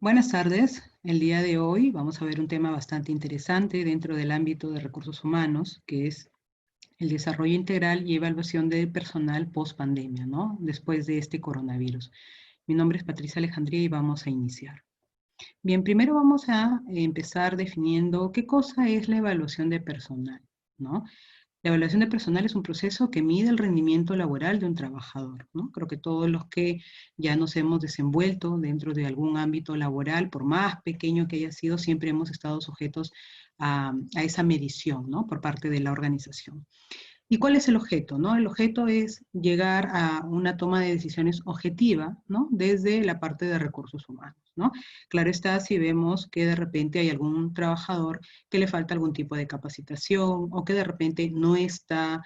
Buenas tardes. El día de hoy vamos a ver un tema bastante interesante dentro del ámbito de recursos humanos, que es el desarrollo integral y evaluación de personal post pandemia, ¿no? Después de este coronavirus. Mi nombre es Patricia Alejandría y vamos a iniciar. Bien, primero vamos a empezar definiendo qué cosa es la evaluación de personal, ¿no? La evaluación de personal es un proceso que mide el rendimiento laboral de un trabajador, ¿no? Creo que todos los que ya nos hemos desenvuelto dentro de algún ámbito laboral, por más pequeño que haya sido, siempre hemos estado sujetos a esa medición, ¿no? Por parte de la organización. ¿Y cuál es el objeto? ¿No? El objeto es llegar a una toma de decisiones objetiva, ¿no? Desde la parte de recursos humanos, ¿no? Claro está si vemos que de repente hay algún trabajador que le falta algún tipo de capacitación o que de repente no está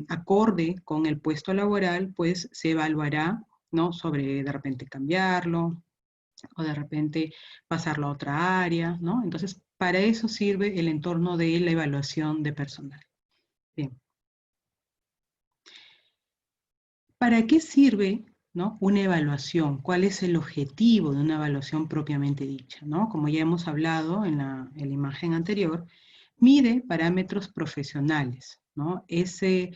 acorde con el puesto laboral, pues se evaluará, ¿no? Sobre de repente cambiarlo o de repente pasarlo a otra área, ¿no? Entonces, para eso sirve el entorno de la evaluación de personal. Bien. ¿Para qué sirve, ¿no? Una evaluación? ¿Cuál es el objetivo de una evaluación propiamente dicha, ¿no? Como ya hemos hablado en la imagen anterior, mide parámetros profesionales, ¿no? Ese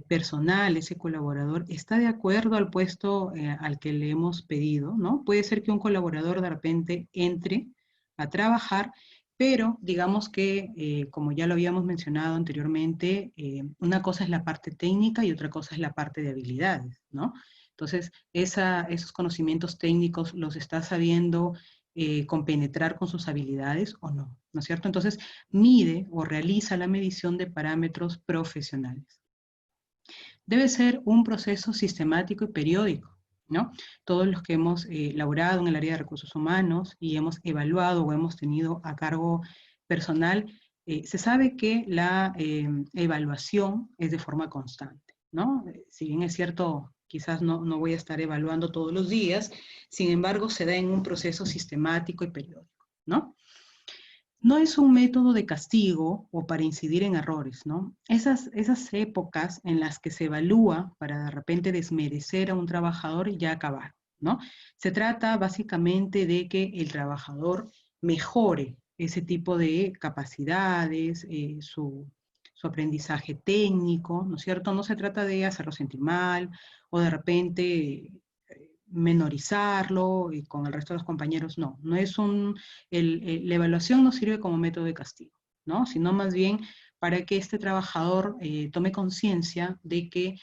personal, ese colaborador, está de acuerdo al puesto al que le hemos pedido, ¿no? Puede ser que un colaborador de repente entre a trabajar, pero digamos que, como ya lo habíamos mencionado anteriormente, una cosa es la parte técnica y otra cosa es la parte de habilidades, ¿no? Entonces, esos conocimientos técnicos los está sabiendo compenetrar con sus habilidades o no, ¿no es cierto? Entonces, mide o realiza la medición de parámetros profesionales. Debe ser un proceso sistemático y periódico, ¿no? Todos los que hemos laborado en el área de recursos humanos y hemos evaluado o hemos tenido a cargo personal, se sabe que la evaluación es de forma constante, ¿no? Si bien es cierto, quizás no voy a estar evaluando todos los días, sin embargo, se da en un proceso sistemático y periódico, ¿no? No es un método de castigo o para incidir en errores, ¿no? Esas épocas en las que se evalúa para de repente desmerecer a un trabajador ya acabaron, ¿no? Se trata básicamente de que el trabajador mejore ese tipo de capacidades, su aprendizaje técnico, ¿no es cierto? No se trata de hacerlo sentir mal o de repente menorizarlo y con el resto de los compañeros, no es la evaluación no sirve como método de castigo, ¿no? Sino más bien para que este trabajador tome conciencia de que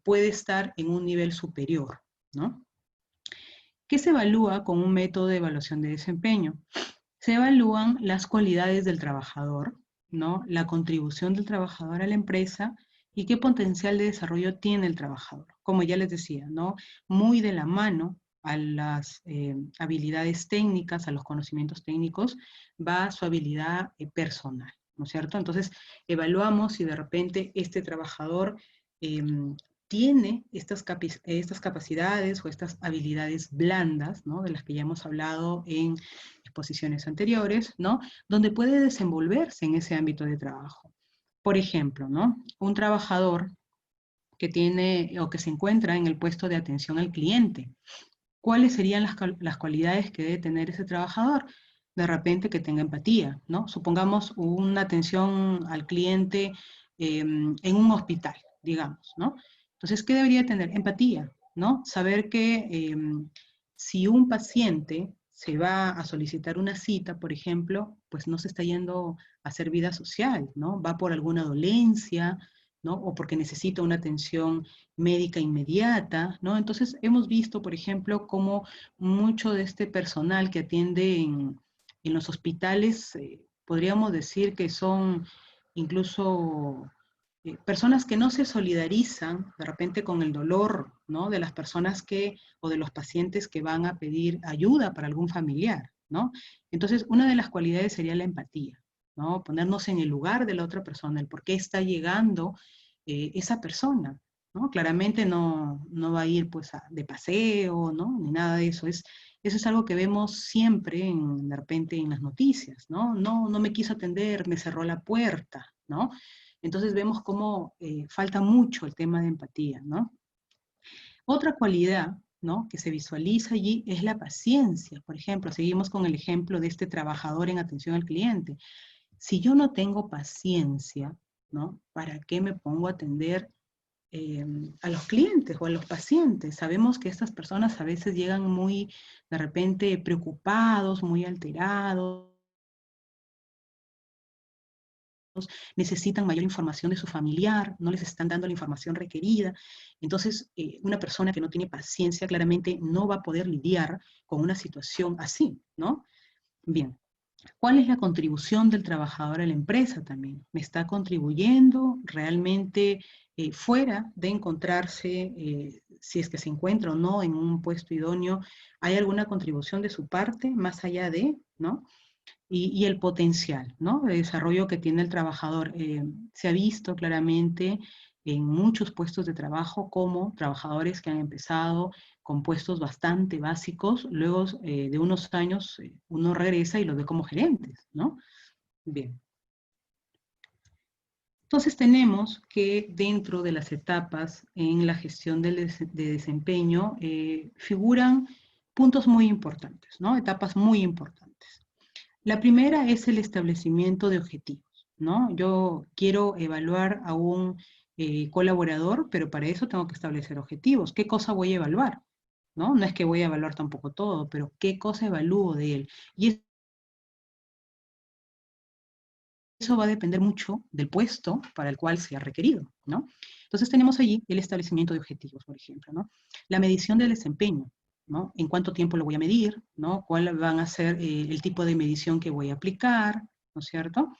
puede estar en un nivel superior, ¿no? ¿Qué se evalúa con un método de evaluación de desempeño? Se evalúan las cualidades del trabajador, ¿no? La contribución del trabajador a la empresa y qué potencial de desarrollo tiene el trabajador. Como ya les decía, ¿no? Muy de la mano a las habilidades técnicas, a los conocimientos técnicos, va su habilidad personal, ¿no es cierto? Entonces, evaluamos si de repente este trabajador tiene estas capacidades o estas habilidades blandas, ¿no? De las que ya hemos hablado en exposiciones anteriores, ¿no? Donde puede desenvolverse en ese ámbito de trabajo. Por ejemplo, ¿no? Un trabajador que tiene o que se encuentra en el puesto de atención al cliente. ¿Cuáles serían las cualidades que debe tener ese trabajador? De repente que tenga empatía, ¿no? Supongamos una atención al cliente en un hospital, digamos, ¿no? Entonces, ¿qué debería tener? Empatía, ¿no? Saber que si un paciente se va a solicitar una cita, por ejemplo, pues no se está yendo a hacer vida social, ¿no? Va por alguna dolencia, ¿no? O porque necesita una atención médica inmediata, ¿no? Entonces hemos visto, por ejemplo, cómo mucho de este personal que atiende en los hospitales, podríamos decir que son incluso personas que no se solidarizan de repente con el dolor, ¿no? De las personas que, o de los pacientes que van a pedir ayuda para algún familiar, ¿no? Entonces, una de las cualidades sería la empatía, ¿no? Ponernos en el lugar de la otra persona, el por qué está llegando esa persona, ¿no? Claramente no va a ir pues de paseo, ¿no? Ni nada de eso. Eso es algo que vemos siempre de repente en las noticias, ¿no? No me quiso atender, me cerró la puerta, ¿no? Entonces vemos cómo falta mucho el tema de empatía, ¿no? Otra cualidad, ¿no?, que se visualiza allí es la paciencia. Por ejemplo, seguimos con el ejemplo de este trabajador en atención al cliente. Si yo no tengo paciencia, ¿no?, ¿para qué me pongo a atender a los clientes o a los pacientes? Sabemos que estas personas a veces llegan muy, de repente, preocupados, muy alterados, necesitan mayor información de su familiar, no les están dando la información requerida. Entonces, una persona que no tiene paciencia claramente no va a poder lidiar con una situación así, ¿no? Bien, ¿cuál es la contribución del trabajador a la empresa también? ¿Me está contribuyendo realmente fuera de encontrarse, si es que se encuentra o no en un puesto idóneo? ¿Hay alguna contribución de su parte más allá de, ¿no? Y el potencial, ¿no?, de desarrollo que tiene el trabajador. Se ha visto claramente en muchos puestos de trabajo como trabajadores que han empezado con puestos bastante básicos, luego de unos años uno regresa y los ve como gerentes, ¿no? Bien. Entonces tenemos que dentro de las etapas en la gestión de desempeño figuran puntos muy importantes, ¿no?, etapas muy importantes. La primera es el establecimiento de objetivos, ¿no? Yo quiero evaluar a un colaborador, pero para eso tengo que establecer objetivos. ¿Qué cosa voy a evaluar? ¿No? No es que voy a evaluar tampoco todo, pero ¿qué cosa evalúo de él? Y eso va a depender mucho del puesto para el cual sea requerido, ¿no? Entonces tenemos allí el establecimiento de objetivos, por ejemplo, ¿no? La medición del desempeño, ¿no? ¿En cuánto tiempo lo voy a medir? ¿No? ¿Cuál van a ser el tipo de medición que voy a aplicar? ¿No es cierto?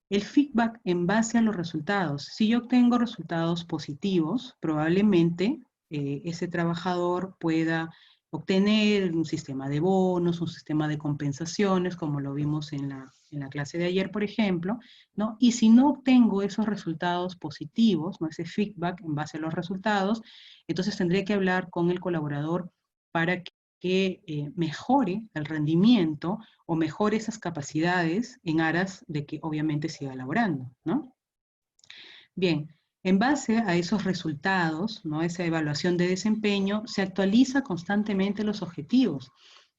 El feedback en base a los resultados. Si yo obtengo resultados positivos, probablemente ese trabajador pueda obtener un sistema de bonos, un sistema de compensaciones, como lo vimos en la clase de ayer, por ejemplo, ¿no? Y si no obtengo esos resultados positivos, ¿no?, ese feedback en base a los resultados, entonces tendré que hablar con el colaborador para que mejore el rendimiento o mejore esas capacidades en aras de que obviamente siga laborando, ¿no? Bien, en base a esos resultados, ¿no?, esa evaluación de desempeño, se actualiza constantemente los objetivos.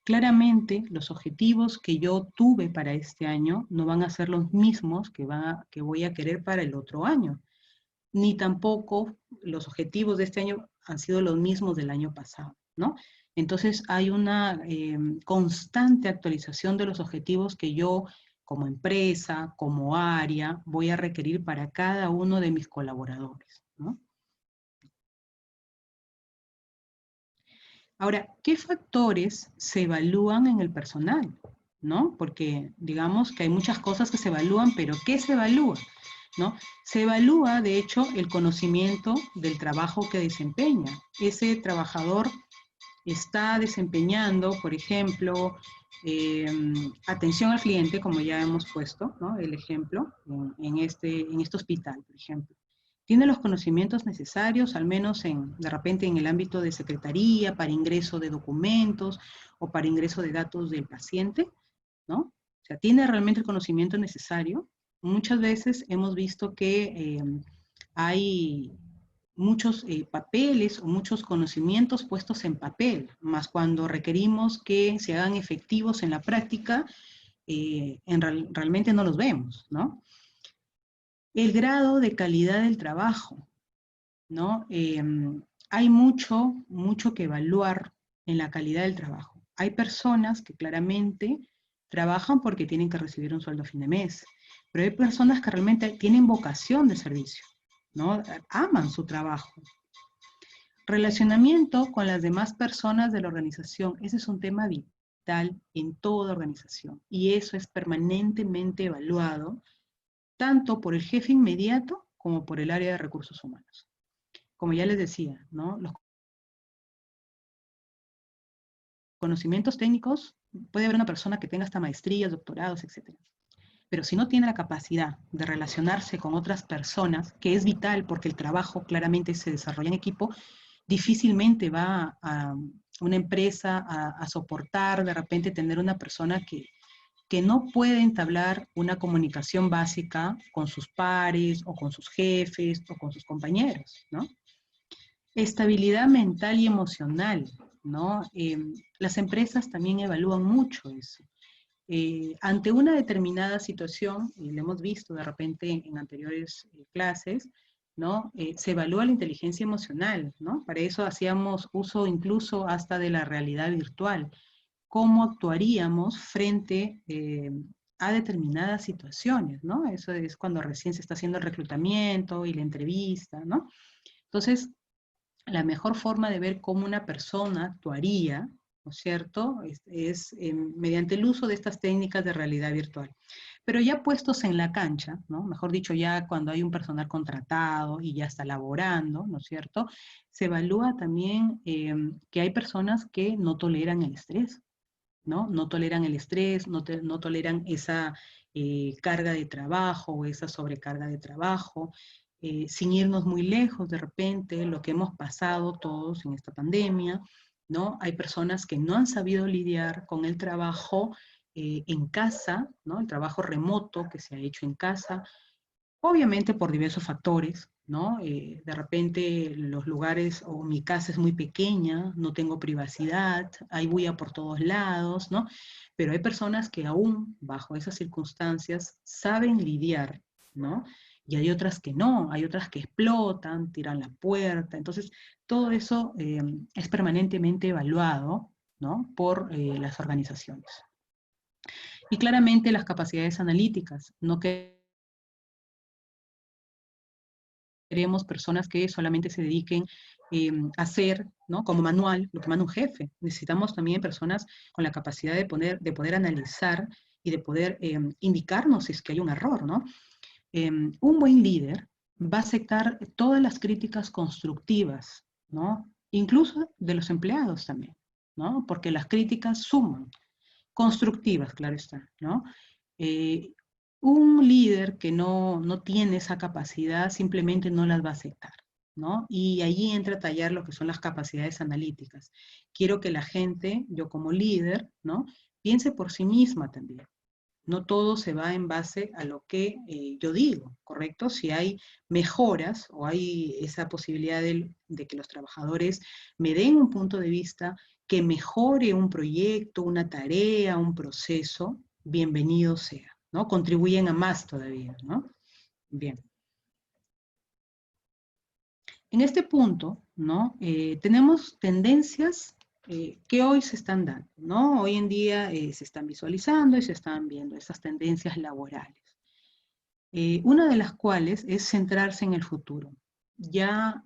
Claramente, los objetivos que yo tuve para este año no van a ser los mismos que voy a querer para el otro año, ni tampoco los objetivos de este año han sido los mismos del año pasado, ¿no? Entonces hay una constante actualización de los objetivos que yo como empresa, como área, voy a requerir para cada uno de mis colaboradores, ¿no? Ahora, ¿qué factores se evalúan en el personal? ¿No? Porque digamos que hay muchas cosas que se evalúan, pero ¿qué se evalúa? ¿No? Se evalúa, de hecho, el conocimiento del trabajo que desempeña. Ese trabajador está desempeñando, por ejemplo, atención al cliente, como ya hemos puesto, ¿no?, el ejemplo, en este hospital, por ejemplo. Tiene los conocimientos necesarios, al menos de repente en el ámbito de secretaría, para ingreso de documentos o para ingreso de datos del paciente, ¿no? O sea, tiene realmente el conocimiento necesario. Muchas veces hemos visto que hay muchos papeles o muchos conocimientos puestos en papel, más cuando requerimos que se hagan efectivos en la práctica, realmente no los vemos, ¿no? El grado de calidad del trabajo, ¿no? Hay mucho que evaluar en la calidad del trabajo. Hay personas que claramente trabajan porque tienen que recibir un sueldo a fin de mes, pero hay personas que realmente tienen vocación de servicio, ¿no? Aman su trabajo. Relacionamiento con las demás personas de la organización. Ese es un tema vital en toda organización y eso es permanentemente evaluado tanto por el jefe inmediato como por el área de recursos humanos. Como ya les decía, ¿no?, los conocimientos técnicos, puede haber una persona que tenga hasta maestrías, doctorados, etc. Pero si no tiene la capacidad de relacionarse con otras personas, que es vital porque el trabajo claramente se desarrolla en equipo, difícilmente va a una empresa a soportar de repente tener una persona que no puede entablar una comunicación básica con sus pares o con sus jefes o con sus compañeros, ¿no? Estabilidad mental y emocional, ¿no? Las empresas también evalúan mucho eso. Ante una determinada situación, y lo hemos visto de repente en anteriores clases, ¿no? Se evalúa la inteligencia emocional, ¿no? Para eso hacíamos uso incluso hasta de la realidad virtual. ¿Cómo actuaríamos frente a determinadas situaciones, ¿no? Eso es cuando recién se está haciendo el reclutamiento y la entrevista, ¿no? Entonces, la mejor forma de ver cómo una persona actuaría, ¿no es cierto?, mediante el uso de estas técnicas de realidad virtual. Pero ya puestos en la cancha, ¿no? Mejor dicho, ya cuando hay un personal contratado y ya está laborando, ¿no es cierto?, se evalúa también que hay personas que no toleran el estrés, ¿no? No toleran el estrés, no toleran esa carga de trabajo o esa sobrecarga de trabajo, sin irnos muy lejos de repente, lo que hemos pasado todos en esta pandemia, ¿no? Hay personas que no han sabido lidiar con el trabajo en casa, ¿no? El trabajo remoto que se ha hecho en casa, obviamente por diversos factores, ¿no? De repente los lugares, o mi casa es muy pequeña, no tengo privacidad, hay bulla por todos lados, ¿no? Pero hay personas que aún bajo esas circunstancias saben lidiar, ¿no? Y hay otras que no, hay otras que explotan, tiran la puerta. Entonces, todo eso es permanentemente evaluado, ¿no? Por las organizaciones. Y claramente las capacidades analíticas, no que queremos personas que solamente se dediquen a hacer, ¿no? Como manual, lo que manda un jefe. Necesitamos también personas con la capacidad de poder analizar y de poder indicarnos si es que hay un error, ¿no? Un buen líder va a aceptar todas las críticas constructivas, ¿no? Incluso de los empleados también, ¿no? Porque las críticas suman. Constructivas, claro está, ¿no? Eh, un líder que no tiene esa capacidad simplemente no las va a aceptar, ¿no? Y allí entra a tallar lo que son las capacidades analíticas. Quiero que la gente, yo como líder, ¿no? Piense por sí misma también. No todo se va en base a lo que yo digo, ¿correcto? Si hay mejoras o hay esa posibilidad de que los trabajadores me den un punto de vista que mejore un proyecto, una tarea, un proceso, bienvenido sea, ¿no? Contribuyen a más todavía, ¿no? Bien. En este punto, ¿no? Tenemos tendencias que hoy se están dando, ¿no? Hoy en día se están visualizando y se están viendo esas tendencias laborales. Una de las cuales es centrarse en el futuro. Ya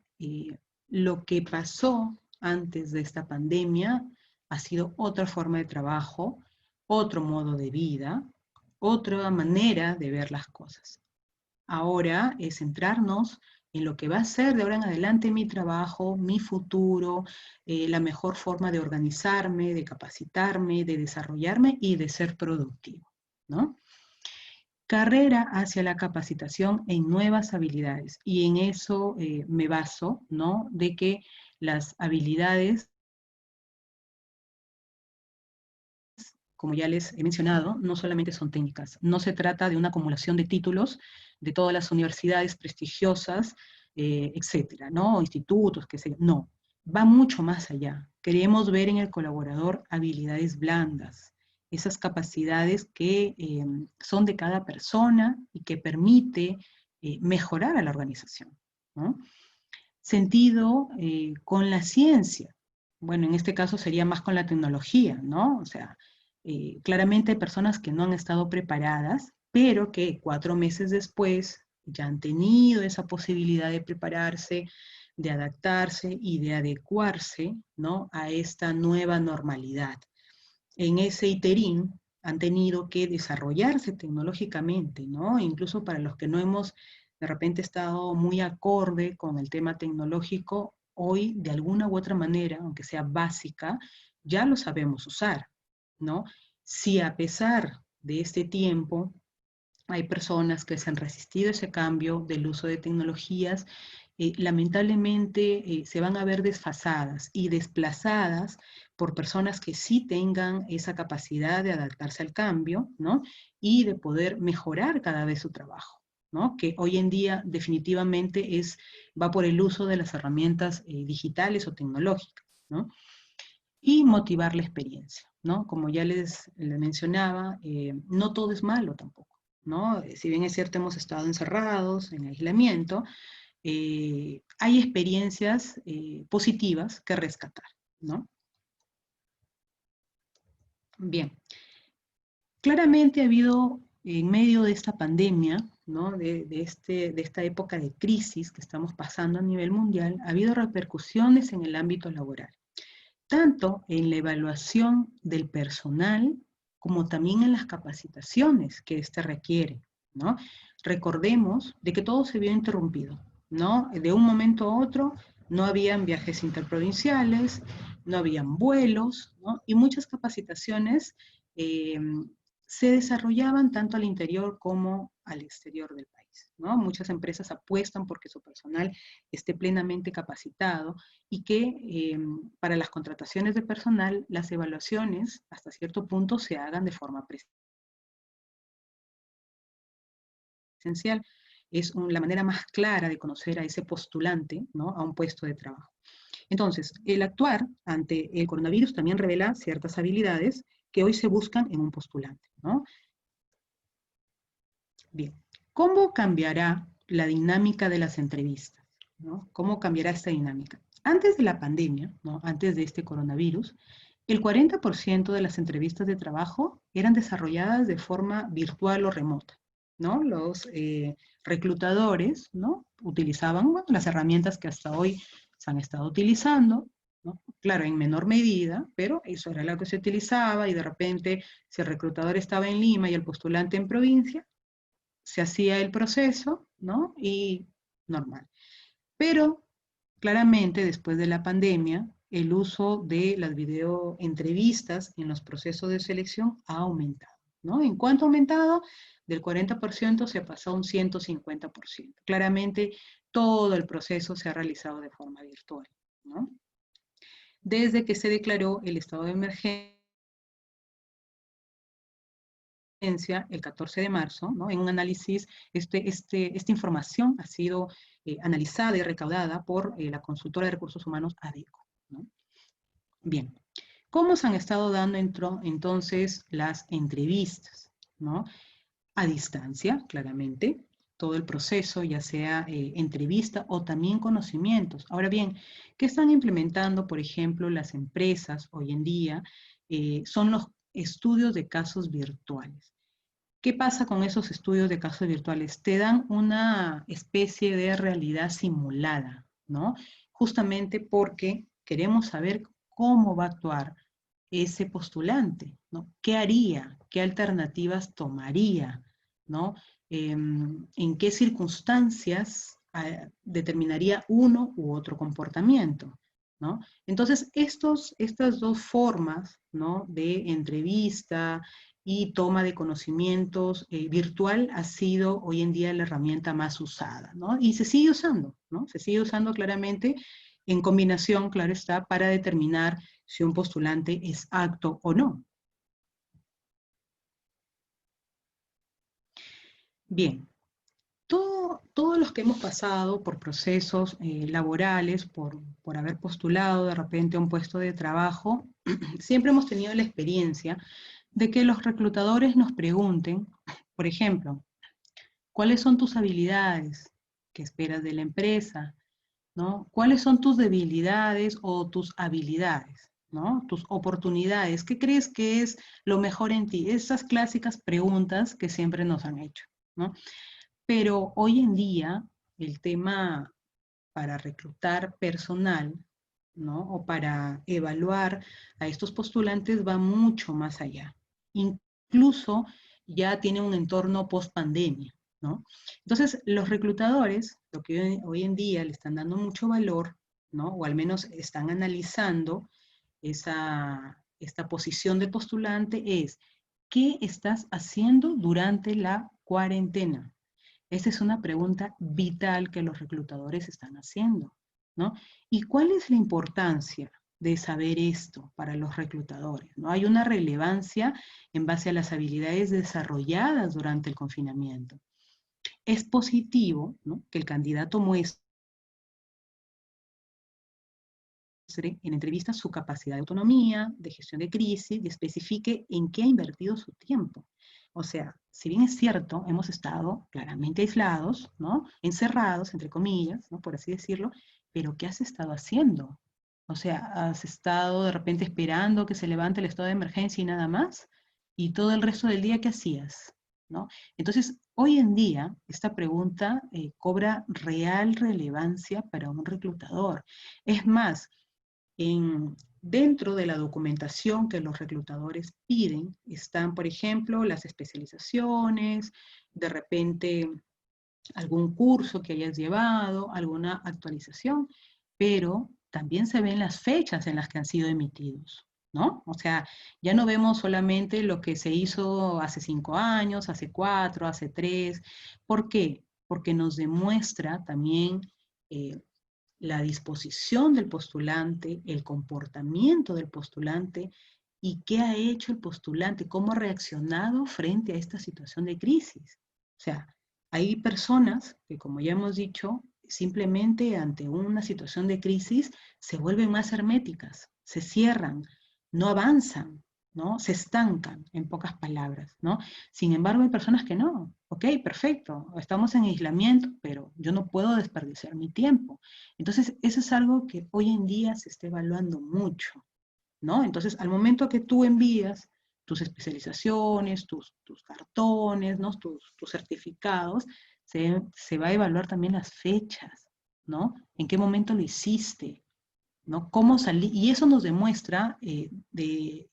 lo que pasó antes de esta pandemia ha sido otra forma de trabajo, otro modo de vida, otra manera de ver las cosas. Ahora es centrarnos en lo que va a ser de ahora en adelante mi trabajo, mi futuro, la mejor forma de organizarme, de capacitarme, de desarrollarme y de ser productivo, ¿no? Carrera hacia la capacitación en nuevas habilidades. Y en eso me baso, ¿no? De que las habilidades, como ya les he mencionado, no solamente son técnicas. No se trata de una acumulación de títulos de todas las universidades prestigiosas, etcétera, ¿no? Institutos, qué sé yo. No, va mucho más allá. Queremos ver en el colaborador habilidades blandas, esas capacidades que son de cada persona y que permite mejorar a la organización, ¿no? Sentido con la ciencia. Bueno, en este caso sería más con la tecnología, ¿no? O sea, claramente hay personas que no han estado preparadas, pero que 4 meses después ya han tenido esa posibilidad de prepararse, de adaptarse y de adecuarse, ¿no? A esta nueva normalidad. En ese interín han tenido que desarrollarse tecnológicamente, ¿no? Incluso para los que no hemos de repente estado muy acorde con el tema tecnológico, hoy de alguna u otra manera, aunque sea básica, ya lo sabemos usar, ¿no? Si a pesar de este tiempo hay personas que se han resistido a ese cambio del uso de tecnologías, lamentablemente se van a ver desfasadas y desplazadas por personas que sí tengan esa capacidad de adaptarse al cambio, ¿no? Y de poder mejorar cada vez su trabajo, ¿no? Que hoy en día definitivamente va por el uso de las herramientas digitales o tecnológicas, ¿no? Y motivar la experiencia, ¿no? Como ya les mencionaba, no todo es malo tampoco, ¿no? Si bien es cierto, hemos estado encerrados, en aislamiento, hay experiencias positivas que rescatar, ¿no? Bien, claramente ha habido, en medio de esta pandemia, ¿no? de esta época de crisis que estamos pasando a nivel mundial, ha habido repercusiones en el ámbito laboral, tanto en la evaluación del personal como también en las capacitaciones que éste requiere, ¿no? Recordemos de que todo se vio interrumpido, ¿no? De un momento a otro no habían viajes interprovinciales, no habían vuelos, ¿no? Y muchas capacitaciones eh, se desarrollaban tanto al interior como al exterior del país, ¿no? Muchas empresas apuestan porque su personal esté plenamente capacitado y que para las contrataciones de personal, las evaluaciones hasta cierto punto se hagan de forma presencial. Es la manera más clara de conocer a ese postulante, ¿no? A un puesto de trabajo. Entonces, el actuar ante el coronavirus también revela ciertas habilidades que hoy se buscan en un postulante, ¿no? Bien, ¿cómo cambiará la dinámica de las entrevistas? ¿No? ¿Cómo cambiará esta dinámica? Antes de la pandemia, ¿no? Antes de este coronavirus, el 40% de las entrevistas de trabajo eran desarrolladas de forma virtual o remota, ¿no? Los reclutadores, ¿no? Utilizaban, bueno, las herramientas que hasta hoy se han estado utilizando, ¿no? Claro, en menor medida, pero eso era lo que se utilizaba y de repente, si el reclutador estaba en Lima y el postulante en provincia, se hacía el proceso, ¿no? Y normal. Pero claramente después de la pandemia, el uso de las videoentrevistas en los procesos de selección ha aumentado, ¿no? ¿En cuánto ha aumentado? Del 40% se pasó a un 150%. Claramente todo el proceso se ha realizado de forma virtual, ¿no? Desde que se declaró el estado de emergencia el 14 de marzo, ¿no? En un análisis, esta información ha sido analizada y recaudada por la consultora de recursos humanos ADECO, ¿no? Bien, ¿cómo se han estado dando entonces las entrevistas, ¿no? A distancia, claramente, todo el proceso, ya sea entrevista o también conocimientos. Ahora bien, ¿qué están implementando, por ejemplo, las empresas hoy en día? Son los estudios de casos virtuales. ¿Qué pasa con esos estudios de casos virtuales? Te dan una especie de realidad simulada, ¿no? Justamente porque queremos saber cómo va a actuar ese postulante, ¿no? ¿Qué haría? ¿Qué alternativas tomaría? ¿No? ¿En qué circunstancias determinaría uno u otro comportamiento? ¿No? Entonces, estas dos formas, ¿no? De entrevista y toma de conocimientos virtual ha sido hoy en día la herramienta más usada, ¿no? Y se sigue usando, ¿no? Se sigue usando claramente en combinación, claro está, para determinar si un postulante es apto o no. Bien, todos los que hemos pasado por procesos laborales, por haber postulado de repente a un puesto de trabajo, siempre hemos tenido la experiencia de que los reclutadores nos pregunten, por ejemplo, ¿cuáles son tus habilidades? ¿Qué esperas de la empresa? ¿No? ¿Cuáles son tus debilidades o tus habilidades? ¿No? Tus oportunidades. ¿Qué crees que es lo mejor en ti? Esas clásicas preguntas que siempre nos han hecho, ¿no? Pero hoy en día el tema para reclutar personal, ¿no? O para evaluar a estos postulantes va mucho más allá. Incluso ya tiene un entorno post pandemia, ¿no? Entonces, los reclutadores, lo que hoy en día le están dando mucho valor, ¿no? O al menos están analizando esta posición de postulante es, ¿qué estás haciendo durante la cuarentena? Esa es una pregunta vital que los reclutadores están haciendo, ¿no? ¿Y cuál es la importancia de saber esto para los reclutadores? ¿No? Hay una relevancia en base a las habilidades desarrolladas durante el confinamiento. Es positivo, ¿no?, que el candidato muestre en entrevistas su capacidad de autonomía, de gestión de crisis, y especifique en qué ha invertido su tiempo. O sea, si bien es cierto, hemos estado claramente aislados, ¿no?, encerrados, entre comillas, ¿no?, por así decirlo, pero ¿qué has estado haciendo? O sea, ¿has estado de repente esperando que se levante el estado de emergencia y nada más? ¿Y todo el resto del día qué hacías? ¿No? Entonces, hoy en día, esta pregunta cobra real relevancia para un reclutador. Es más, dentro de la documentación que los reclutadores piden, están, por ejemplo, las especializaciones, de repente algún curso que hayas llevado, alguna actualización, pero también se ven las fechas en las que han sido emitidos, ¿no? O sea, ya no vemos solamente lo que se hizo hace 5 años, hace 4, hace 3. ¿Por qué? Porque nos demuestra también la disposición del postulante, el comportamiento del postulante y qué ha hecho el postulante, cómo ha reaccionado frente a esta situación de crisis. O sea, hay personas que, como ya hemos dicho, simplemente ante una situación de crisis se vuelven más herméticas, se cierran, no avanzan, ¿no? Se estancan, en pocas palabras, ¿no? Sin embargo, hay personas que no. Ok, perfecto, estamos en aislamiento, pero yo no puedo desperdiciar mi tiempo. Entonces, eso es algo que hoy en día se está evaluando mucho, ¿no? Entonces, al momento que tú envías tus especializaciones, tus cartones, ¿no?, tus certificados, se va a evaluar también las fechas, ¿no? ¿En qué momento lo hiciste? ¿No? ¿Cómo salí? Y eso nos demuestra el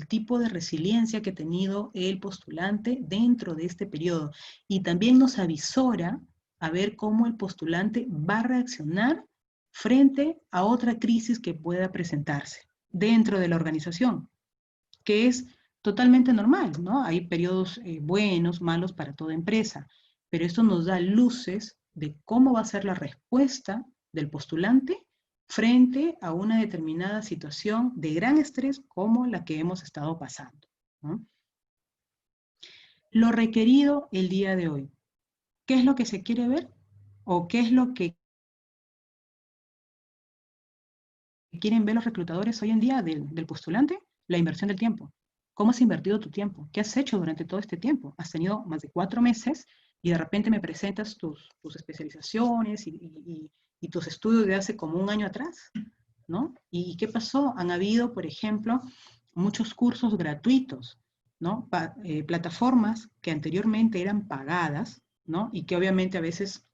tipo de resiliencia que ha tenido el postulante dentro de este periodo. Y también nos avisora a ver cómo el postulante va a reaccionar frente a otra crisis que pueda presentarse dentro de la organización, que es totalmente normal, ¿no? Hay periodos buenos, malos para toda empresa, pero esto nos da luces de cómo va a ser la respuesta del postulante frente a una determinada situación de gran estrés como la que hemos estado pasando, ¿no? Lo requerido el día de hoy. ¿Qué es lo que se quiere ver? ¿O qué es lo que quieren ver los reclutadores hoy en día del postulante? La inversión del tiempo. ¿Cómo has invertido tu tiempo? ¿Qué has hecho durante todo este tiempo? Has tenido más de 4 meses y de repente me presentas tus especializaciones y tus estudios de hace como un año atrás, ¿no? ¿Y qué pasó? Han habido, por ejemplo, muchos cursos gratuitos, ¿no? Plataformas que anteriormente eran pagadas, ¿no? Y que obviamente a veces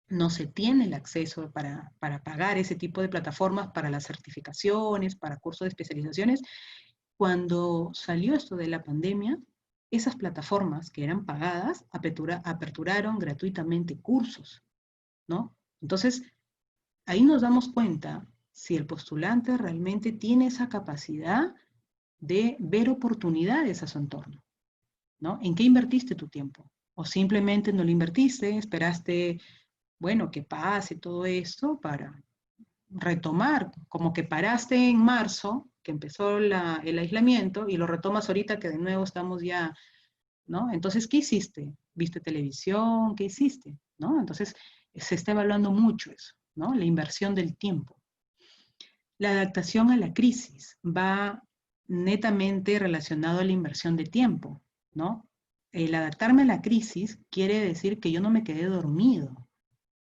no se tiene el acceso para pagar ese tipo de plataformas para las certificaciones, para cursos de especializaciones. Cuando salió esto de la pandemia, esas plataformas que eran pagadas aperturaron gratuitamente cursos, ¿no? Entonces, ahí nos damos cuenta si el postulante realmente tiene esa capacidad de ver oportunidades a su entorno, ¿no? ¿En qué invertiste tu tiempo? O simplemente no lo invertiste, esperaste, bueno, que pase todo esto para retomar, como que paraste en marzo, que empezó el aislamiento, y lo retomas ahorita que de nuevo estamos ya, ¿no? Entonces, ¿qué hiciste? ¿Viste televisión? ¿Qué hiciste? ¿No? Entonces, se está evaluando mucho eso, ¿no? La inversión del tiempo. La adaptación a la crisis va netamente relacionado a la inversión de tiempo, ¿no? El adaptarme a la crisis quiere decir que yo no me quedé dormido,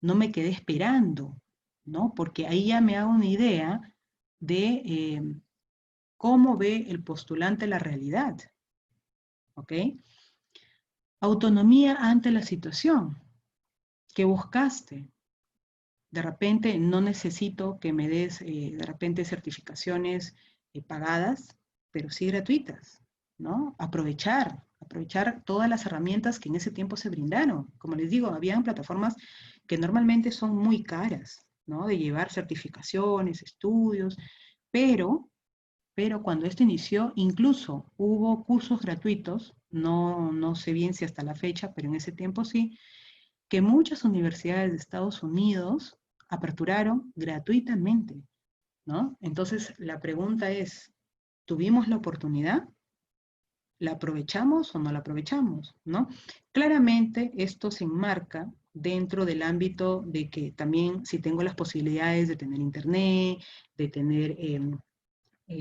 no me quedé esperando, ¿no? Porque ahí ya me hago una idea de cómo ve el postulante la realidad, ¿ok? Autonomía ante la situación. ¿Qué buscaste? De repente no necesito que me des de repente certificaciones pagadas, pero sí gratuitas, ¿no? Aprovechar todas las herramientas que en ese tiempo se brindaron. Como les digo, habían plataformas que normalmente son muy caras, ¿no? De llevar certificaciones, estudios, pero, pero cuando esto inició, incluso hubo cursos gratuitos, no sé bien si hasta la fecha, pero en ese tiempo sí, que muchas universidades de Estados Unidos aperturaron gratuitamente, ¿no? Entonces, la pregunta es, ¿tuvimos la oportunidad? ¿La aprovechamos o no la aprovechamos, no? Claramente esto se enmarca dentro del ámbito de que también si tengo las posibilidades de tener internet, de tener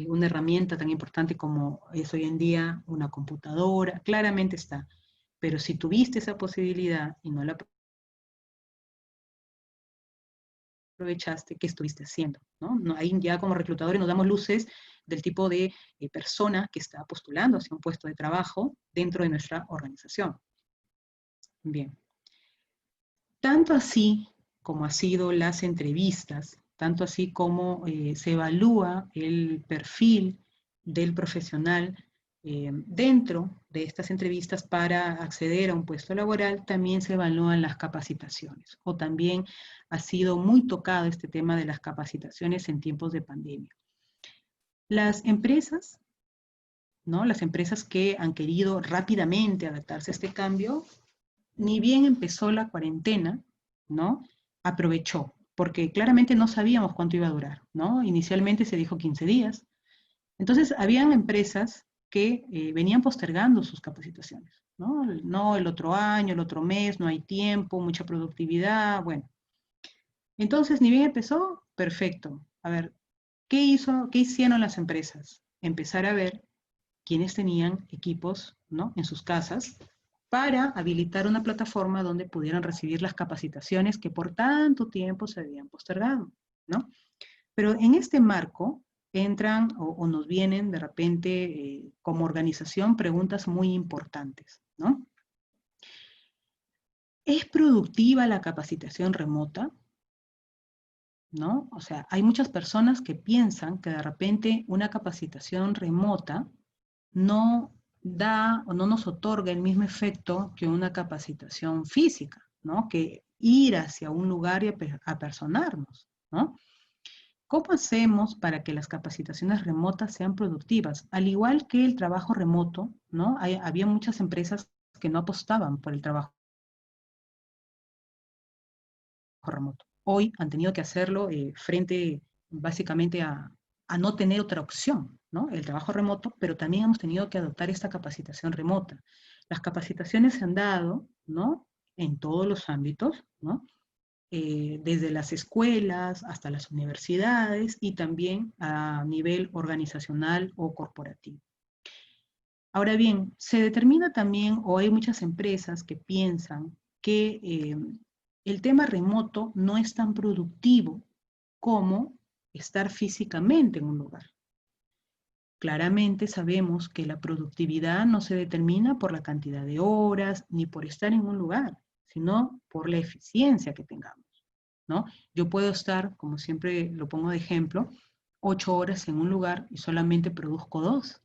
una herramienta tan importante como es hoy en día una computadora, claramente está. Pero si tuviste esa posibilidad y no la aprovechaste, ¿qué estuviste haciendo? ¿No? Ahí ya como reclutadores nos damos luces del tipo de persona que está postulando hacia un puesto de trabajo dentro de nuestra organización. Bien. Tanto así como ha sido las entrevistas, tanto así como se evalúa el perfil del profesional dentro de estas entrevistas para acceder a un puesto laboral, también se evalúan las capacitaciones, o también ha sido muy tocado este tema de las capacitaciones en tiempos de pandemia. Las empresas, ¿no? Las empresas que han querido rápidamente adaptarse a este cambio, ni bien empezó la cuarentena, ¿no? Aprovechó, porque claramente no sabíamos cuánto iba a durar, ¿no? Inicialmente se dijo 15 días. Entonces, habían empresas que venían postergando sus capacitaciones, ¿no? No, el otro año, el otro mes, no hay tiempo, mucha productividad, bueno. Entonces, ni bien empezó, perfecto. A ver, ¿qué hicieron las empresas? Empezar a ver quiénes tenían equipos, ¿no? En sus casas para habilitar una plataforma donde pudieran recibir las capacitaciones que por tanto tiempo se habían postergado, ¿no? Pero en este marco entran o nos vienen de repente como organización preguntas muy importantes, ¿no? ¿Es productiva la capacitación remota? ¿No? O sea, hay muchas personas que piensan que de repente una capacitación remota no da o no nos otorga el mismo efecto que una capacitación física, ¿no? Que ir hacia un lugar y apersonarnos, ¿no? ¿Cómo hacemos para que las capacitaciones remotas sean productivas? Al igual que el trabajo remoto, ¿no? Había muchas empresas que no apostaban por el trabajo remoto. Hoy han tenido que hacerlo frente básicamente a no tener otra opción, ¿no? El trabajo remoto, pero también hemos tenido que adoptar esta capacitación remota. Las capacitaciones se han dado, ¿no? En todos los ámbitos, ¿no? Desde las escuelas hasta las universidades y también a nivel organizacional o corporativo. Ahora bien, se determina también, o hay muchas empresas que piensan que el tema remoto no es tan productivo como estar físicamente en un lugar. Claramente sabemos que la productividad no se determina por la cantidad de horas ni por estar en un lugar, sino por la eficiencia que tengamos, ¿no? Yo puedo estar, como siempre lo pongo de ejemplo, 8 horas en un lugar y solamente produzco 2,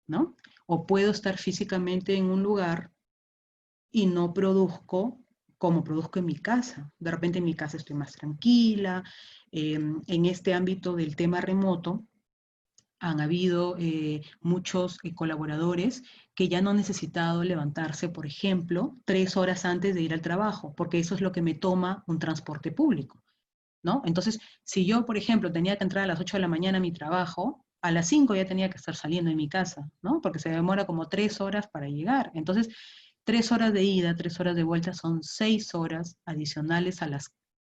¿no? O puedo estar físicamente en un lugar y no produzco como produzco en mi casa. De repente en mi casa estoy más tranquila. En este ámbito del tema remoto han habido muchos colaboradores que ya no han necesitado levantarse, por ejemplo, 3 horas antes de ir al trabajo, porque eso es lo que me toma un transporte público, ¿no? Entonces, si yo, por ejemplo, tenía que entrar a las 8 de la mañana a mi trabajo, a las 5 ya tenía que estar saliendo de mi casa, ¿no? Porque se demora como 3 horas para llegar. Entonces, 3 horas de ida, 3 horas de vuelta son 6 horas adicionales a las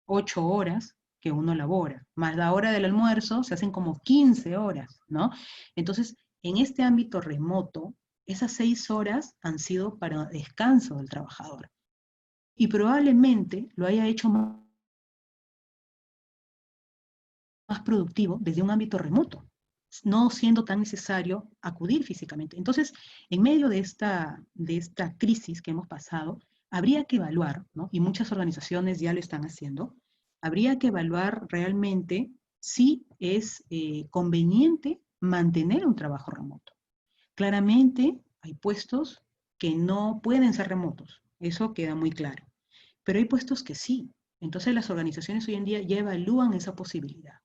8 horas que uno labora, más la hora del almuerzo se hacen como 15 horas, ¿no? Entonces, en este ámbito remoto, esas 6 horas han sido para descanso del trabajador y probablemente lo haya hecho más productivo desde un ámbito remoto, no siendo tan necesario acudir físicamente. Entonces, en medio de esta crisis que hemos pasado, habría que evaluar, ¿no? Y muchas organizaciones ya lo están haciendo, habría que evaluar realmente si es conveniente mantener un trabajo remoto. Claramente hay puestos que no pueden ser remotos, eso queda muy claro, pero hay puestos que sí. Entonces las organizaciones hoy en día ya evalúan esa posibilidad,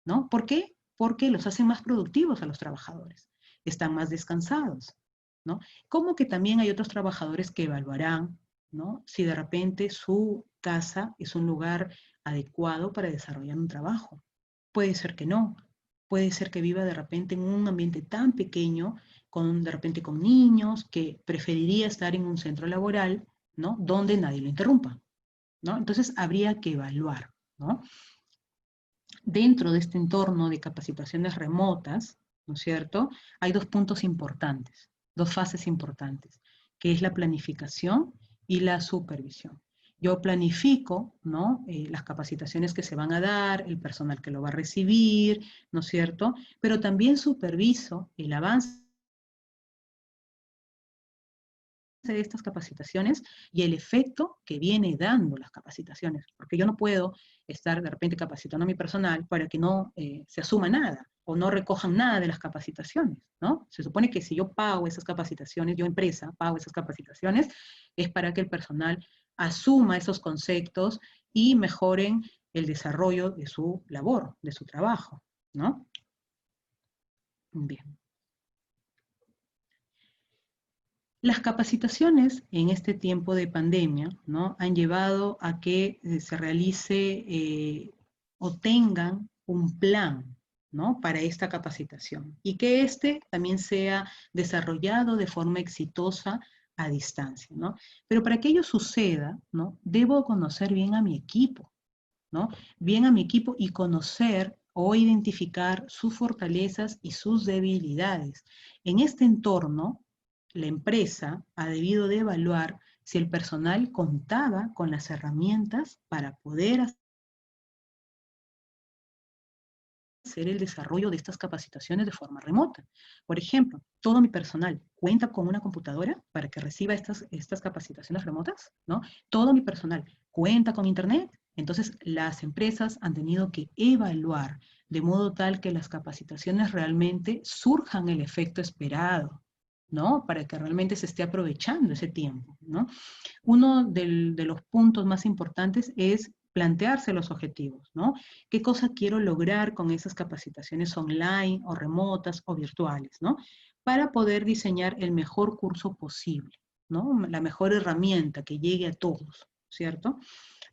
¿no? ¿Por qué? Porque los hacen más productivos a los trabajadores, están más descansados, ¿no? Como que también hay otros trabajadores que evaluarán, ¿no? Si de repente su casa es un lugar adecuado para desarrollar un trabajo. Puede ser que no, puede ser que viva de repente en un ambiente tan pequeño de repente con niños, que preferiría estar en un centro laboral, ¿no? Donde nadie lo interrumpa, ¿no? Entonces habría que evaluar, ¿no? Dentro de este entorno de capacitaciones remotas, ¿no es cierto? Hay dos puntos importantes, dos fases importantes, que es la planificación y la supervisión. Yo planifico, ¿no? Las capacitaciones que se van a dar, el personal que lo va a recibir, ¿no es cierto? Pero también superviso el avance de estas capacitaciones y el efecto que viene dando las capacitaciones, porque yo no puedo estar de repente capacitando a mi personal para que no se asuma nada o no recojan nada de las capacitaciones, ¿no? Se supone que si yo pago esas capacitaciones, yo empresa pago esas capacitaciones, es para que el personal asuma esos conceptos y mejoren el desarrollo de su labor, de su trabajo, ¿no? Bien. Las capacitaciones en este tiempo de pandemia, ¿no? Han llevado a que se realice o tengan un plan, ¿no? Para esta capacitación y que este también sea desarrollado de forma exitosa a distancia, ¿no? Pero para que ello suceda, ¿no? Debo conocer bien a mi equipo, ¿no? Bien a mi equipo y conocer o identificar sus fortalezas y sus debilidades. En este entorno, la empresa ha debido de evaluar si el personal contaba con las herramientas para poder hacer el desarrollo de estas capacitaciones de forma remota. Por ejemplo, todo mi personal cuenta con una computadora para que reciba estas capacitaciones remotas, ¿no? Todo mi personal cuenta con internet. Entonces, las empresas han tenido que evaluar de modo tal que las capacitaciones realmente surjan el efecto esperado, ¿no? Para que realmente se esté aprovechando ese tiempo, ¿no? Uno de los puntos más importantes es plantearse los objetivos, ¿no? ¿Qué cosa quiero lograr con esas capacitaciones online o remotas o virtuales, ¿no? Para poder diseñar el mejor curso posible, ¿no? La mejor herramienta que llegue a todos, ¿cierto?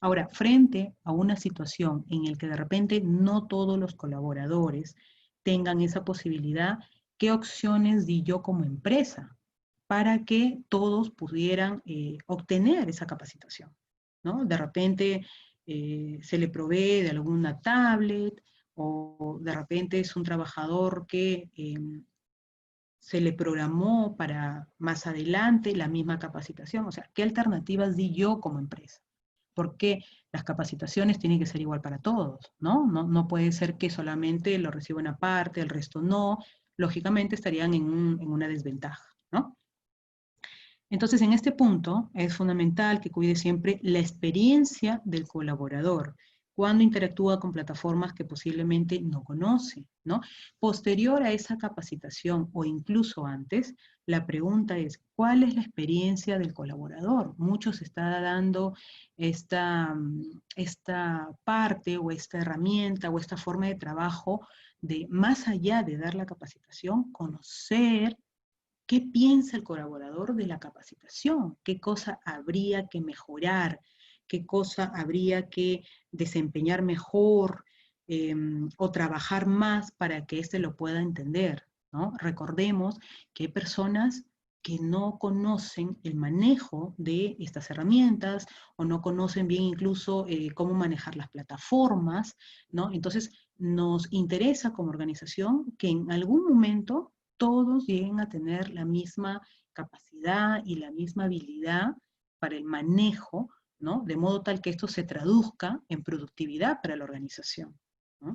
Ahora, frente a una situación en la que de repente no todos los colaboradores tengan esa posibilidad, ¿qué opciones di yo como empresa para que todos pudieran obtener esa capacitación, ¿no? De repente se le provee de alguna tablet o de repente es un trabajador que se le programó para más adelante la misma capacitación. O sea, ¿qué alternativas di yo como empresa? Porque las capacitaciones tienen que ser igual para todos, ¿no? No puede ser que solamente lo reciba una parte, el resto no. Lógicamente estarían en una desventaja, ¿no? Entonces, en este punto es fundamental que cuide siempre la experiencia del colaborador cuando interactúa con plataformas que posiblemente no conoce, ¿no? Posterior a esa capacitación o incluso antes, la pregunta es, ¿cuál es la experiencia del colaborador? Muchos está dando esta parte o esta herramienta o esta forma de trabajo de, más allá de dar la capacitación, conocer qué piensa el colaborador de la capacitación, qué cosa habría que mejorar, qué cosa habría que desempeñar mejor o trabajar más para que éste lo pueda entender, ¿no? Recordemos que hay personas que no conocen el manejo de estas herramientas o no conocen bien incluso cómo manejar las plataformas, ¿no? Entonces, nos interesa como organización que en algún momento todos lleguen a tener la misma capacidad y la misma habilidad para el manejo, ¿no? De modo tal que esto se traduzca en productividad para la organización, ¿no?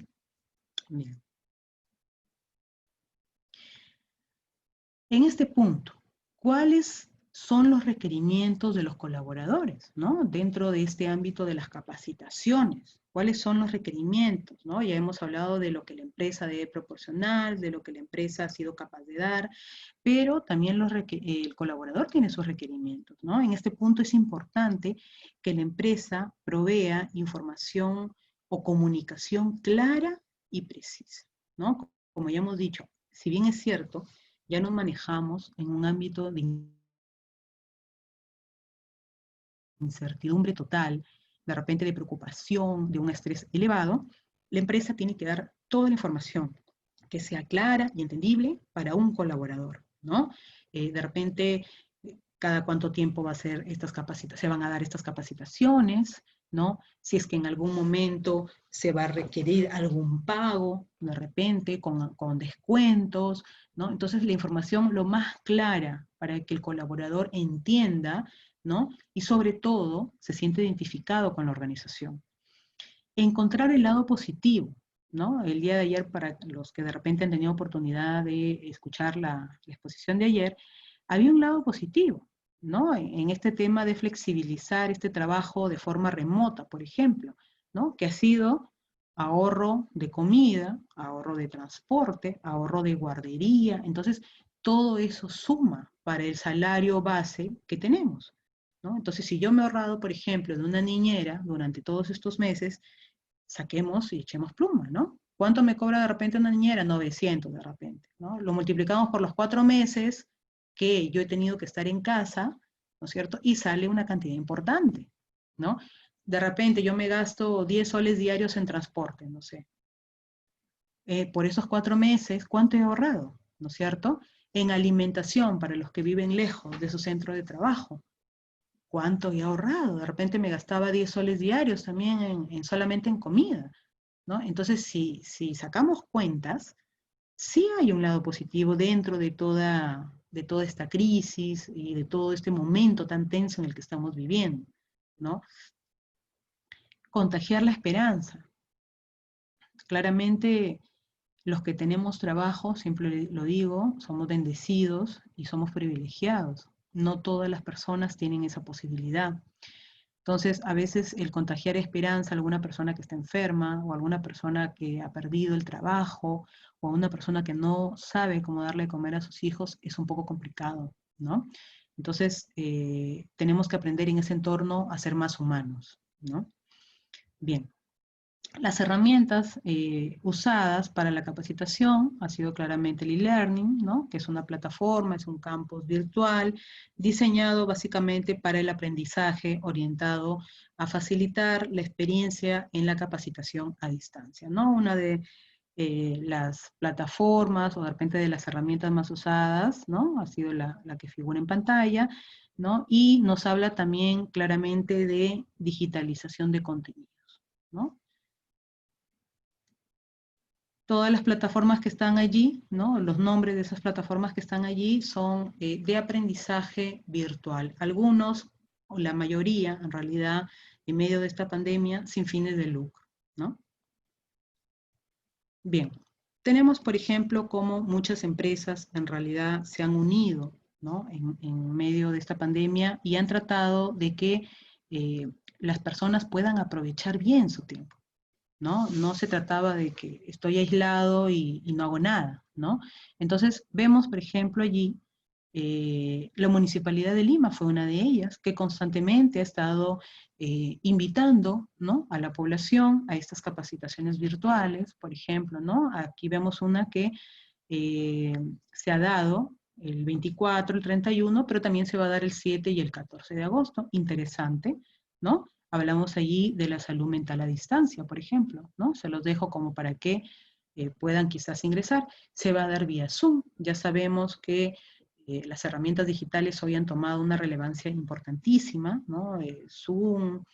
Bien. En este punto, ¿cuáles son los requerimientos de los colaboradores, ¿no? Dentro de este ámbito de las capacitaciones? ¿Cuáles son los requerimientos, ¿no? Ya hemos hablado de lo que la empresa debe proporcionar, de lo que la empresa ha sido capaz de dar, pero también el colaborador tiene sus requerimientos, ¿no? En este punto es importante que la empresa provea información o comunicación clara y precisa, ¿no? Como ya hemos dicho, si bien es cierto, ya nos manejamos en un ámbito de incertidumbre total, de repente de preocupación, de un estrés elevado, la empresa tiene que dar toda la información que sea clara y entendible para un colaborador, ¿no? De repente, cada cuánto tiempo se van a dar estas capacitaciones, ¿no? Si es que en algún momento se va a requerir algún pago, de repente, con descuentos, ¿no? Entonces, la información lo más clara para que el colaborador entienda, ¿no? Y sobre todo, se siente identificado con la organización. Encontrar el lado positivo, ¿no? El día de ayer, para los que de repente han tenido oportunidad de escuchar la exposición de ayer, había un lado positivo, ¿no? En este tema de flexibilizar este trabajo de forma remota, por ejemplo, ¿no? Que ha sido ahorro de comida, ahorro de transporte, ahorro de guardería. Entonces, todo eso suma para el salario base que tenemos, ¿no? Entonces, si yo me he ahorrado, por ejemplo, de una niñera durante todos estos meses, saquemos y echemos pluma, ¿no? ¿Cuánto me cobra de repente una niñera? 900 de repente, ¿no? Lo multiplicamos por los 4 meses que yo he tenido que estar en casa, ¿no es cierto? Y sale una cantidad importante, ¿no? De repente yo me gasto 10 soles diarios en transporte, no sé. Por esos 4 meses, ¿cuánto he ahorrado? ¿No es cierto? En alimentación para los que viven lejos de su centro de trabajo. ¿Cuánto he ahorrado? De repente me gastaba 10 soles diarios también solamente en comida, ¿no? Entonces, si sacamos cuentas, sí hay un lado positivo dentro de toda esta crisis y de todo este momento tan tenso en el que estamos viviendo, ¿no? Contagiar la esperanza. Claramente, los que tenemos trabajo, siempre lo digo, somos bendecidos y somos privilegiados. No todas las personas tienen esa posibilidad. Entonces, a veces el contagiar esperanza a alguna persona que está enferma o a alguna persona que ha perdido el trabajo o a una persona que no sabe cómo darle de comer a sus hijos es un poco complicado, ¿no? Entonces, tenemos que aprender en ese entorno a ser más humanos, ¿no? Bien. Las herramientas usadas para la capacitación ha sido claramente el e-learning, ¿no? Que es una plataforma, es un campus virtual diseñado básicamente para el aprendizaje orientado a facilitar la experiencia en la capacitación a distancia, ¿no? Una de las plataformas o de repente de las herramientas más usadas, ¿no? Ha sido la que figura en pantalla, ¿no? Y nos habla también claramente de digitalización de contenidos, ¿no? Todas las plataformas que están allí, ¿no? Los nombres de esas plataformas que están allí son de aprendizaje virtual. Algunos, o la mayoría, en realidad, en medio de esta pandemia, sin fines de lucro, ¿no? Bien, tenemos, por ejemplo, cómo muchas empresas en realidad se han unido, ¿no? En medio de esta pandemia y han tratado de que las personas puedan aprovechar bien su tiempo, ¿no? No se trataba de que estoy aislado y no hago nada, ¿no? Entonces vemos, por ejemplo, allí, la Municipalidad de Lima fue una de ellas, que constantemente ha estado invitando, ¿no? A la población a estas capacitaciones virtuales, por ejemplo, ¿no? Aquí vemos una que eh, se ha dado el 24, el 31, pero también se va a dar el 7 y el 14 de agosto. Interesante, ¿no? Hablamos allí de la salud mental a distancia, por ejemplo, ¿no? Se los dejo como para que puedan quizás ingresar. Se va a dar vía Zoom. Ya sabemos que las herramientas digitales hoy han tomado una relevancia importantísima, ¿no? Zoom,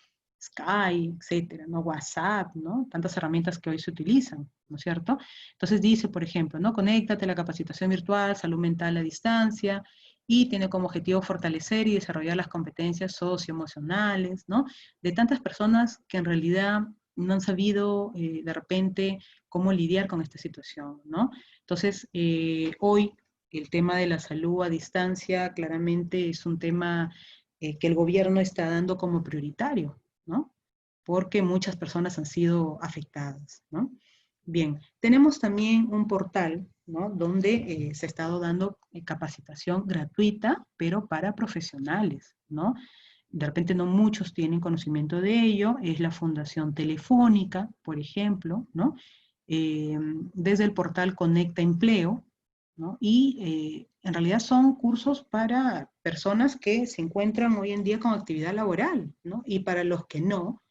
Skype, etcétera, ¿no? WhatsApp, ¿no? Tantas herramientas que hoy se utilizan, ¿no es cierto? Entonces dice, por ejemplo, ¿no? Conéctate a la capacitación virtual, salud mental a distancia, y tiene como objetivo fortalecer y desarrollar las competencias socioemocionales, ¿no? De tantas personas que en realidad no han sabido de repente cómo lidiar con esta situación, ¿no? Entonces, hoy el tema de la salud a distancia claramente es un tema que el gobierno está dando como prioritario, ¿no? Porque muchas personas han sido afectadas, ¿no? Bien, tenemos también un portal, ¿no? Donde se ha estado dando capacitación gratuita, pero para profesionales, ¿no? De repente no muchos tienen conocimiento de ello, es la Fundación Telefónica, por ejemplo, ¿no? Desde el portal Conecta Empleo, ¿no? Y en realidad son cursos para personas que se encuentran hoy en día con actividad laboral, ¿no? Y para los que no,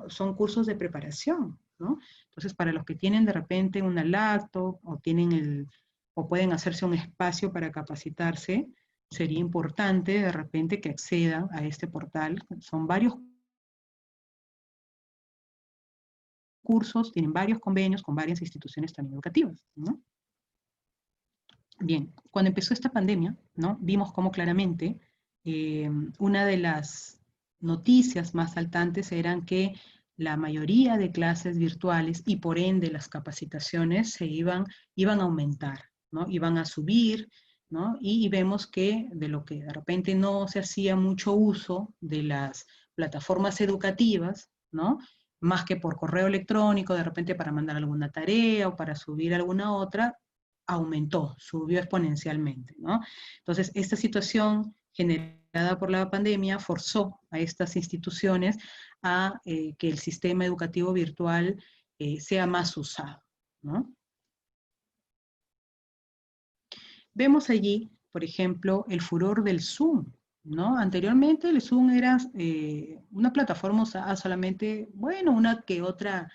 son cursos de preparación, ¿no? Entonces, para los que tienen de repente una laptop o o pueden hacerse un espacio para capacitarse, sería importante de repente que accedan a este portal. Son varios cursos, tienen varios convenios con varias instituciones también educativas, ¿no? Bien, cuando empezó esta pandemia, ¿no? Vimos cómo claramente una de las noticias más saltantes eran que la mayoría de clases virtuales y por ende las capacitaciones iban a aumentar, ¿no? Iban a subir, ¿no? Y vemos que de lo que de repente no se hacía mucho uso de las plataformas educativas, ¿no? Más que por correo electrónico, de repente para mandar alguna tarea o para subir alguna otra, aumentó, subió exponencialmente, ¿no? Entonces, esta situación generada por la pandemia forzó a estas instituciones a que el sistema educativo virtual sea más usado, ¿no? Vemos allí, por ejemplo, el furor del Zoom, ¿no? Anteriormente el Zoom era una plataforma usada solamente, bueno, una que otra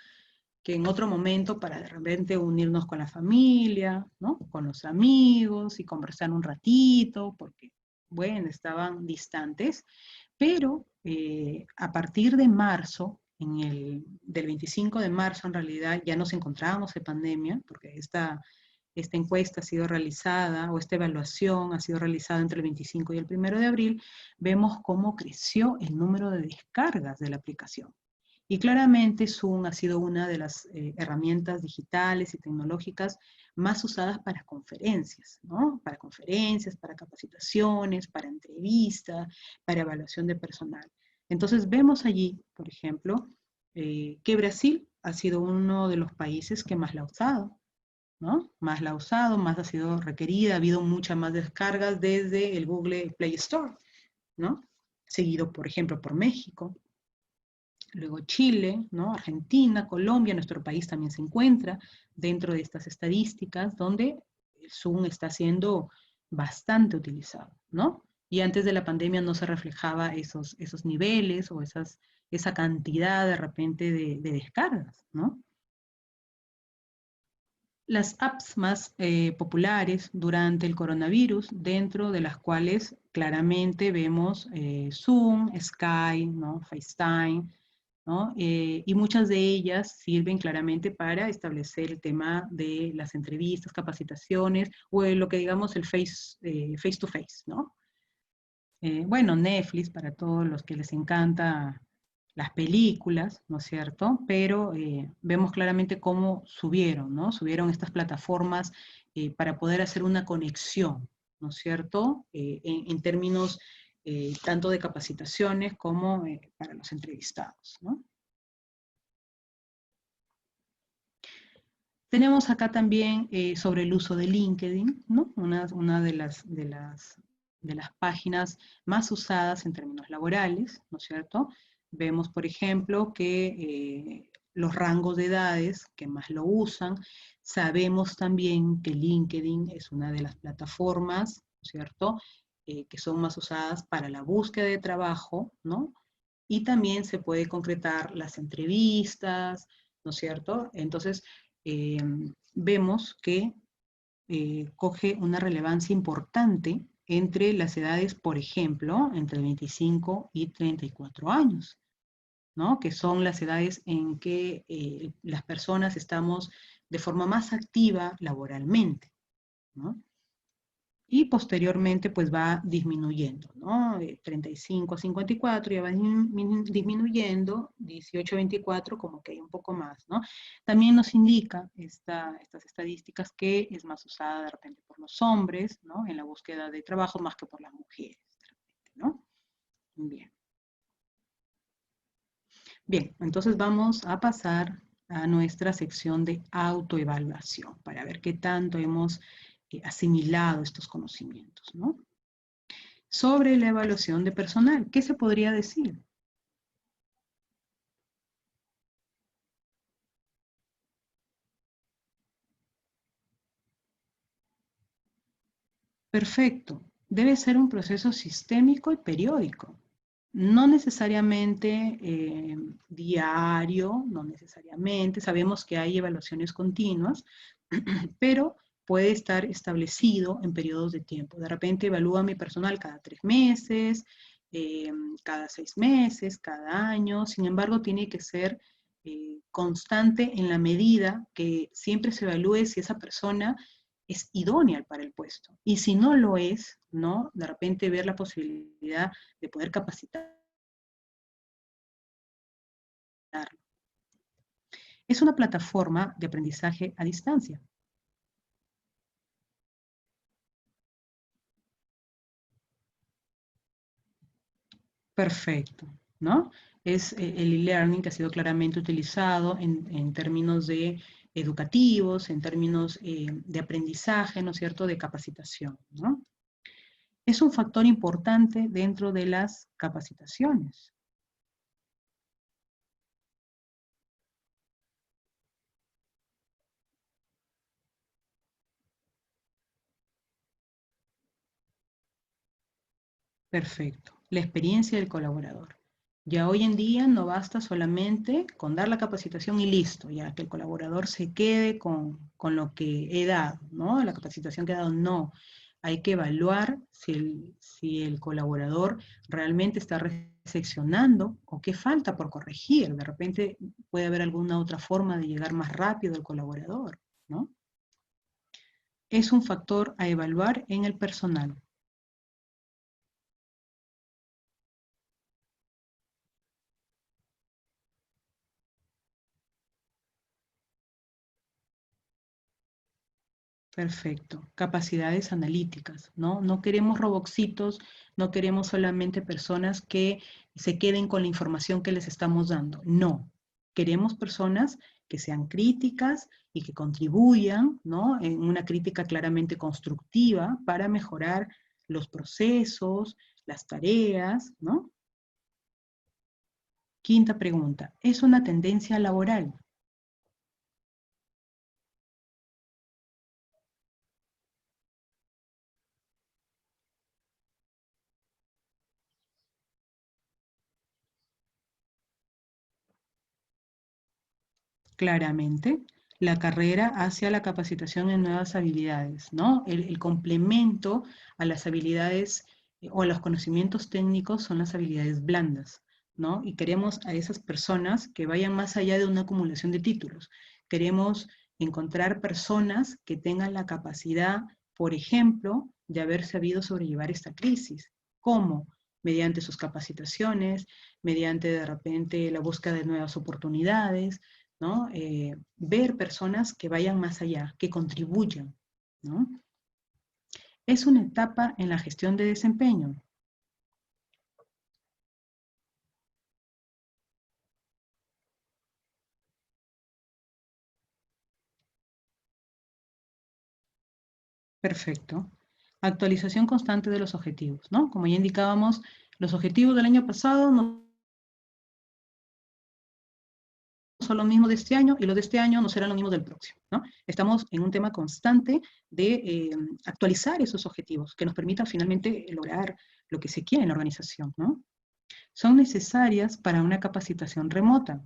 que en otro momento para de repente unirnos con la familia, ¿no? Con los amigos y conversar un ratito, porque, bueno, estaban distantes, pero a partir de marzo, del 25 de marzo en realidad ya nos encontrábamos en pandemia, porque esta encuesta ha sido realizada, o esta evaluación ha sido realizada entre el 25 y el 1 de abril, vemos cómo creció el número de descargas de la aplicación. Y claramente Zoom ha sido una de las herramientas digitales y tecnológicas más usadas para conferencias, ¿no? Para conferencias, para capacitaciones, para entrevistas, para evaluación de personal. Entonces vemos allí, por ejemplo, que Brasil ha sido uno de los países que más la ha usado, ¿no? Más la ha usado, más ha sido requerida, ha habido muchas más descargas desde el Google Play Store, ¿no? Seguido, por ejemplo, por México. Luego Chile, ¿no? Argentina, Colombia, nuestro país también se encuentra dentro de estas estadísticas donde el Zoom está siendo bastante utilizado, ¿no? Y antes de la pandemia no se reflejaba esos niveles o esa cantidad de repente de descargas, ¿no? Las apps más populares durante el coronavirus, dentro de las cuales claramente vemos Zoom, Skype, ¿no? FaceTime, ¿no? Y muchas de ellas sirven claramente para establecer el tema de las entrevistas, capacitaciones, o lo que digamos el face to face, ¿no? Bueno, Netflix para todos los que les encanta las películas, ¿no es cierto? Pero vemos claramente cómo subieron, ¿no? Subieron estas plataformas para poder hacer una conexión, ¿no es cierto? En términos tanto de capacitaciones como para los entrevistados, ¿no? Tenemos acá también sobre el uso de LinkedIn, ¿no? Una de las páginas más usadas en términos laborales, ¿no es cierto? Vemos, por ejemplo, que los rangos de edades que más lo usan, sabemos también que LinkedIn es una de las plataformas, ¿no es cierto?, que son más usadas para la búsqueda de trabajo, ¿no? Y también se puede concretar las entrevistas, ¿no es cierto? Entonces, eh, vemos que coge una relevancia importante entre las edades, por ejemplo, entre 25 y 34 años, ¿no? Que son las edades en que las personas estamos de forma más activa laboralmente, ¿no? Y posteriormente pues va disminuyendo, ¿no? 35 a 54 ya va disminuyendo, 18 a 24 como que hay un poco más, ¿no? También nos indica estas estadísticas que es más usada de repente por los hombres, ¿no? En la búsqueda de trabajo más que por las mujeres, de repente, ¿no? Bien. Bien, entonces vamos a pasar a nuestra sección de autoevaluación para ver qué tanto hemos asimilado estos conocimientos, ¿no? Sobre la evaluación de personal, ¿qué se podría decir? Perfecto. Debe ser un proceso sistémico y periódico. No necesariamente diario, no necesariamente. Sabemos que hay evaluaciones continuas, pero puede estar establecido en periodos de tiempo. De repente evalúa a mi personal cada 3 meses, cada 6 meses, cada año. Sin embargo, tiene que ser constante en la medida que siempre se evalúe si esa persona es idónea para el puesto. Y si no lo es, ¿no? De repente ver la posibilidad de poder capacitar. Es una plataforma de aprendizaje a distancia. Perfecto, ¿no? Es el e-learning que ha sido claramente utilizado en términos de educativos, en términos de aprendizaje, ¿no es cierto?, de capacitación, ¿no? Es un factor importante dentro de las capacitaciones. Perfecto. La experiencia del colaborador. Ya hoy en día no basta solamente con dar la capacitación y listo, ya que el colaborador se quede con lo que he dado, ¿no? La capacitación que he dado, no. Hay que evaluar si el colaborador realmente está recepcionando o qué falta por corregir. De repente puede haber alguna otra forma de llegar más rápido al colaborador, ¿no? Es un factor a evaluar en el personal. Perfecto. Capacidades analíticas, ¿no? No queremos robotsitos, no queremos solamente personas que se queden con la información que les estamos dando. No. Queremos personas que sean críticas y que contribuyan, ¿no? En una crítica claramente constructiva para mejorar los procesos, las tareas, ¿no? Quinta pregunta. ¿Es una tendencia laboral? Claramente, la carrera hacia la capacitación en nuevas habilidades, ¿no? El complemento a las habilidades o a los conocimientos técnicos son las habilidades blandas, ¿no? Y queremos a esas personas que vayan más allá de una acumulación de títulos. Queremos encontrar personas que tengan la capacidad, por ejemplo, de haber sabido sobrellevar esta crisis. ¿Cómo? Mediante sus capacitaciones, mediante de repente la búsqueda de nuevas oportunidades, ¿no? Ver personas que vayan más allá, que contribuyan, ¿no? Es una etapa en la gestión de desempeño. Perfecto. Actualización constante de los objetivos, ¿no? Como ya indicábamos, los objetivos del año pasado no son los mismos de este año y los de este año no serán los mismos del próximo, ¿no? Estamos en un tema constante de actualizar esos objetivos que nos permitan finalmente lograr lo que se quiere en la organización, ¿no? Son necesarias para una capacitación remota.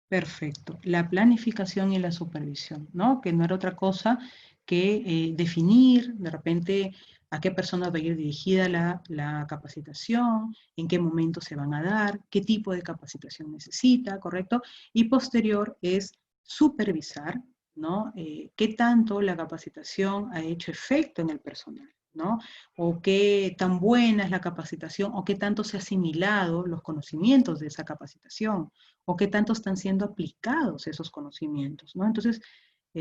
Perfecto. La planificación y la supervisión, ¿no? Que no era otra cosa que definir de repente a qué persona va a ir dirigida la capacitación, en qué momento se van a dar, qué tipo de capacitación necesita, ¿correcto? Y posterior es supervisar, ¿no? Qué tanto la capacitación ha hecho efecto en el personal, ¿no? O qué tan buena es la capacitación, o qué tanto se ha asimilado los conocimientos de esa capacitación, o qué tanto están siendo aplicados esos conocimientos, ¿no? Entonces,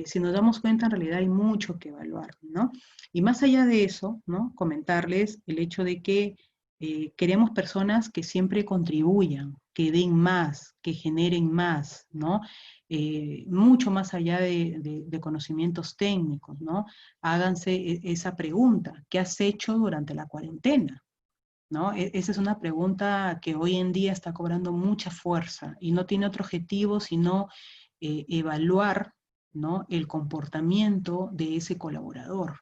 si nos damos cuenta, en realidad hay mucho que evaluar, ¿no? Y más allá de eso, ¿no? Comentarles el hecho de que queremos personas que siempre contribuyan, que den más, que generen más, ¿no? Mucho más allá de conocimientos técnicos, ¿no? Háganse esa pregunta, ¿qué has hecho durante la cuarentena? ¿No? Esa es una pregunta que hoy en día está cobrando mucha fuerza y no tiene otro objetivo sino evaluar ¿no? El comportamiento de ese colaborador.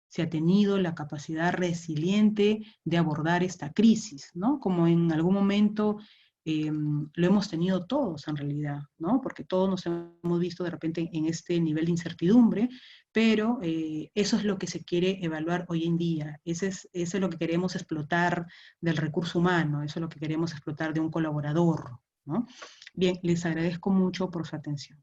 Si ha tenido la capacidad resiliente de abordar esta crisis, ¿no? Como en algún momento lo hemos tenido todos en realidad, ¿no? Porque todos nos hemos visto de repente en este nivel de incertidumbre, pero eso es lo que se quiere evaluar hoy en día, eso es lo que queremos explotar del recurso humano, eso es lo que queremos explotar de un colaborador, ¿no? Bien, les agradezco mucho por su atención.